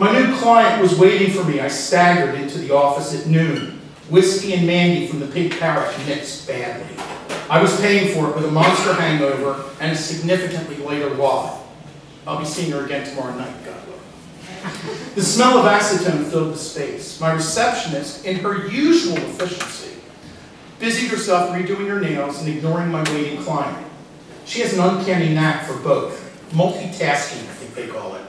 My new client was waiting for me. I staggered into the office at noon. Whiskey and Mandy from the Pink Parrot mixed badly. I was paying for it with a monster hangover and a significantly later wallet. I'll be seeing her again tomorrow night, God willing. The smell of acetone filled the space. My receptionist, in her usual efficiency, busied herself redoing her nails and ignoring my waiting client. She has an uncanny knack for both. Multitasking, I think they call it.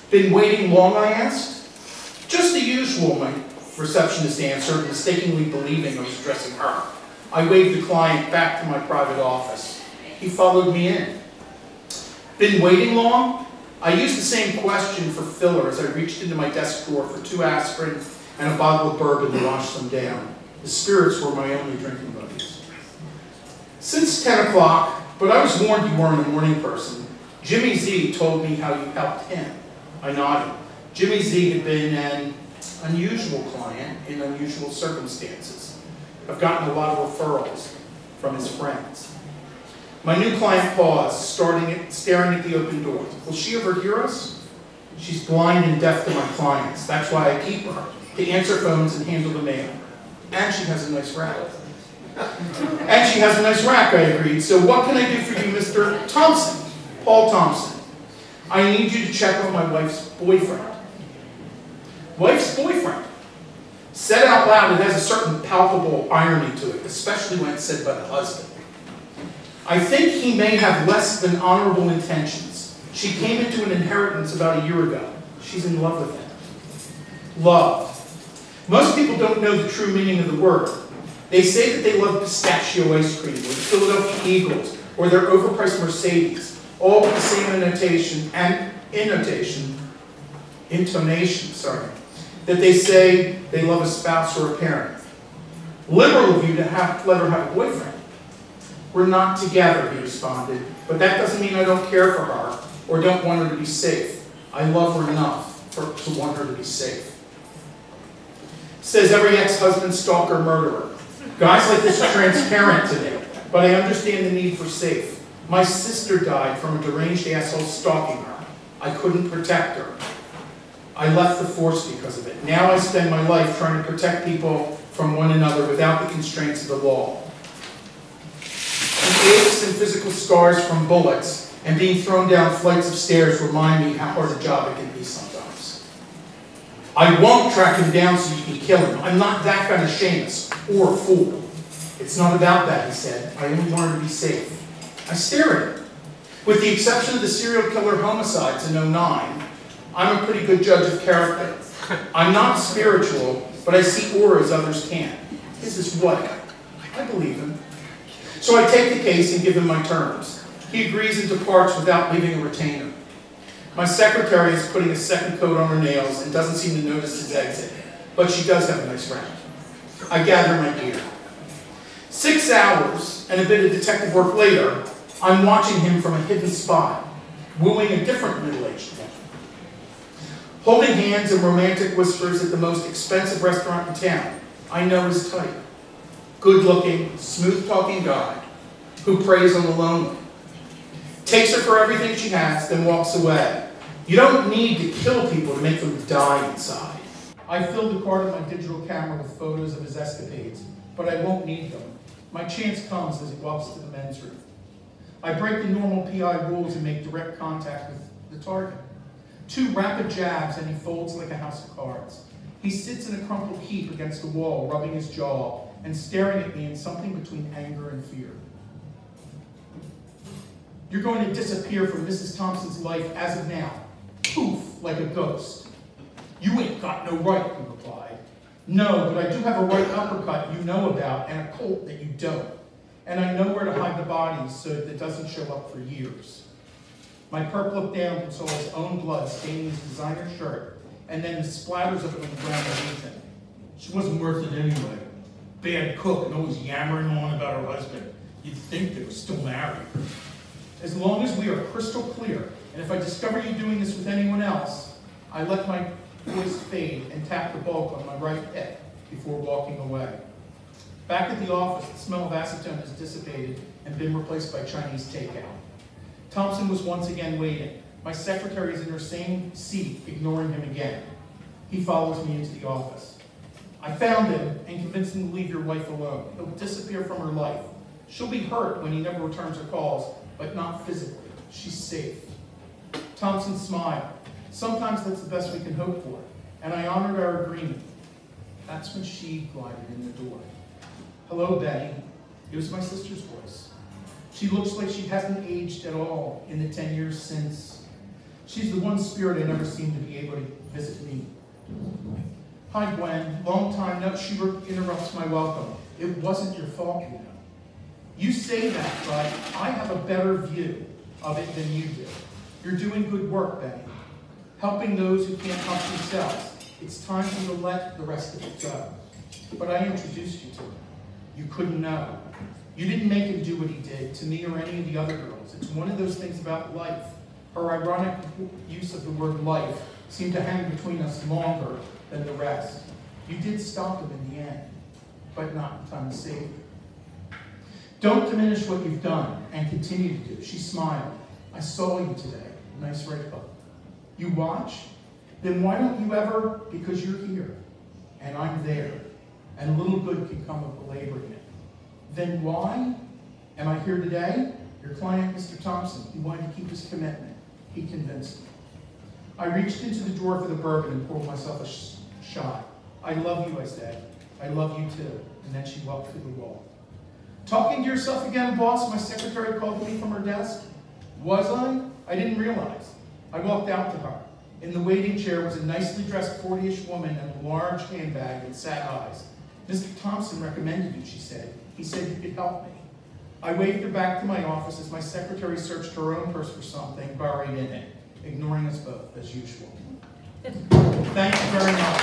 Been waiting long, I asked? Just the usual, my receptionist answered, mistakenly believing I was addressing her. I waved the client back to my private office. He followed me in. Been waiting long? I used the same question for filler as I reached into my desk drawer for 2 aspirin and a bottle of bourbon to wash them down. The spirits were my only drinking buddies. Since 10 o'clock, but I was warned you weren't a morning person, Jimmy Z told me how you helped him. I nodded. Jimmy Z had been an unusual client in unusual circumstances. I've gotten a lot of referrals from his friends. My new client paused, staring at the open door. Will she ever hear us? She's blind and deaf to my clients. That's why I keep her, to answer phones and handle the mail. And she has a nice rack. And she has a nice rack, I agreed. So what can I do for you, Mr. Thompson? Paul Thompson. I need you to check on my wife's boyfriend. Wife's boyfriend. Said out loud, it has a certain palpable irony to it, especially when it's said by the husband. I think he may have less than honorable intentions. She came into an inheritance about a year ago. She's in love with him. Love. Most people don't know the true meaning of the word. They say that they love pistachio ice cream, or the Philadelphia Eagles, or their overpriced Mercedes, all with the same intonation, that they say they love a spouse or a parent. Liberal of you to let her have a boyfriend. We're not together, he responded, but that doesn't mean I don't care for her or don't want her to be safe. I love her enough to want her to be safe. Says every ex-husband, stalker, murderer. Guys like this are transparent to me, but I understand the need for safe. My sister died from a deranged asshole stalking her. I couldn't protect her. I left the force because of it. Now I spend my life trying to protect people from one another without the constraints of the law. The aches and physical scars from bullets and being thrown down flights of stairs remind me how hard a job it can be sometimes. I won't track him down so you can kill him. I'm not that kind of shameless or a fool. It's not about that, he said. I only want her to be safe. I stare at her. With the exception of the serial killer homicides in '09, I'm a pretty good judge of character. I'm not spiritual, but I see auras others can't. This is what? I believe him. So I take the case and give him my terms. He agrees and departs without leaving a retainer. My secretary is putting a second coat on her nails and doesn't seem to notice his exit, but she does have a nice round. I gather my gear. 6 hours and a bit of detective work later, I'm watching him from a hidden spot, wooing a different middle-aged woman. Holding hands and romantic whispers at the most expensive restaurant in town. I know his type. Good-looking, smooth-talking guy who preys on the lonely. Takes her for everything she has, then walks away. You don't need to kill people to make them die inside. I filled the card of my digital camera with photos of his escapades, but I won't need them. My chance comes as he walks to the men's room. I break the normal PI rules and make direct contact with the target. 2 rapid jabs and he folds like a house of cards. He sits in a crumpled heap against the wall, rubbing his jaw and staring at me in something between anger and fear. You're going to disappear from Mrs. Thompson's life as of now. Poof, like a ghost. You ain't got no right, he replied. No, but I do have a right uppercut you know about and a Colt that you don't. And I know where to hide the bodies so that it doesn't show up for years. My perp looked down and saw his own blood staining his designer shirt, and then the splatters of it on the ground beneath him. She wasn't worth it anyway. Bad cook and always yammering on about her husband. You'd think they were still married. As long as we are crystal clear, and if I discover you doing this with anyone else, I let my voice fade and tap the bulk on my right hip before walking away. Back at the office, the smell of acetone has dissipated and been replaced by Chinese takeout. Thompson was once again waiting, My secretary is in her same seat, ignoring him again. He follows me into the office. I found him and convinced him to leave your wife alone. He'll disappear from her life. She'll be hurt when he never returns her calls, but not physically. She's safe. Thompson smiled. Sometimes that's the best we can hope for, and I honored our agreement. That's when she glided in the door. Hello, Betty. It was my sister's voice. She looks like she hasn't aged at all in the 10 years since. She's the one spirit I never seemed to be able to visit me. Hi, Gwen. Long time no. She interrupts my welcome. It wasn't your fault, you know. You say that, but I have a better view of it than you do. You're doing good work, Betty. Helping those who can't help themselves. It's time for you to let the rest of it go. But I introduced you to him. You couldn't know. You didn't make him do what he did to me or any of the other girls. It's one of those things about life. Her ironic use of the word life seemed to hang between us longer than the rest. You did stop him in the end, but not in time to save you. Don't diminish what you've done and continue to do. She smiled. I saw you today. Nice red hook. You watch? Then why don't you ever, because you're here, and I'm there, and little good can come of belaboring it. Then why am I here today? Your client, Mr. Thompson, he wanted to keep his commitment. He convinced me. I reached into the drawer for the bourbon and poured myself a shot. I love you, I said. I love you too. And then she walked through the wall. Talking to yourself again, boss? My secretary called me from her desk. Was I? I didn't realize. I walked out to her. In the waiting chair was a nicely dressed 40-ish woman in a large handbag and sad eyes. Mr. Thompson recommended you, she said. He said you could help me. I waved her back to my office as my secretary searched her own purse for something buried in it, ignoring us both, as usual. Thank you very much.